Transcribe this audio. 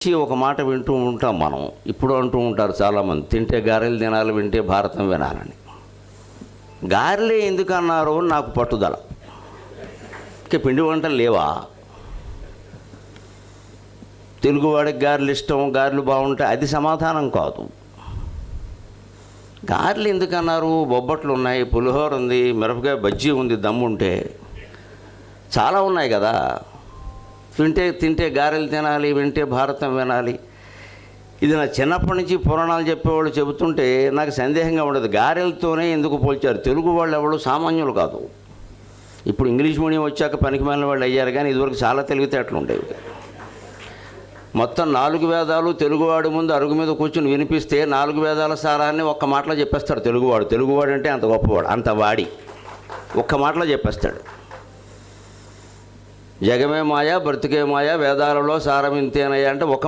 ఒక మాట వింటూ ఉంటాం మనం. ఇప్పుడు అంటూ ఉంటారు చాలామంది, తింటే గారెలు తినాలి, వింటే భారతం వినాలని. గారెలే ఎందుకు అన్నారు నాకు పట్టుదల. ఇక పిండి వంటలు లేవా? తెలుగువాడికి గారెలు ఇష్టం, గారెలు బాగుంటాయి, అది సమాధానం కాదు. గారెలు ఎందుకన్నారు? బొబ్బట్లు ఉన్నాయి, పులిహోర ఉంది, మిరపకాయ బజ్జీ ఉంది, దమ్ముంటే చాలా ఉన్నాయి కదా. తింటే గారెలు తినాలి, వింటే భారతం వినాలి. ఇది నా చిన్నప్పటి నుంచి పురాణాలు చెప్పేవాళ్ళు చెబుతుంటే నాకు సందేహంగా ఉండదు. గారెలతోనే ఎందుకు పోల్చారు? తెలుగు వాళ్ళు ఎవరు సామాన్యులు కాదు. ఇప్పుడు ఇంగ్లీష్ మీడియం వచ్చాక పనికిమాలిన వాళ్ళు అయ్యారు, కానీ ఇదివరకు చాలా తెలివితేటలు ఉండేవి. మొత్తం 4 వేదాలు తెలుగువాడి ముందు అరుగు మీద కూర్చుని వినిపిస్తే 4 వేదాల సారాన్ని ఒక్క మాటలో చెప్పేస్తాడు తెలుగువాడు. తెలుగువాడు అంటే అంత గొప్పవాడు, అంత వాడి ఒక్క మాటలో చెప్పేస్తాడు. జగమే మాయ, బ్రతుకే మాయ, వేదాలలో సారం ఇంతేనయ్యా అంటే ఒక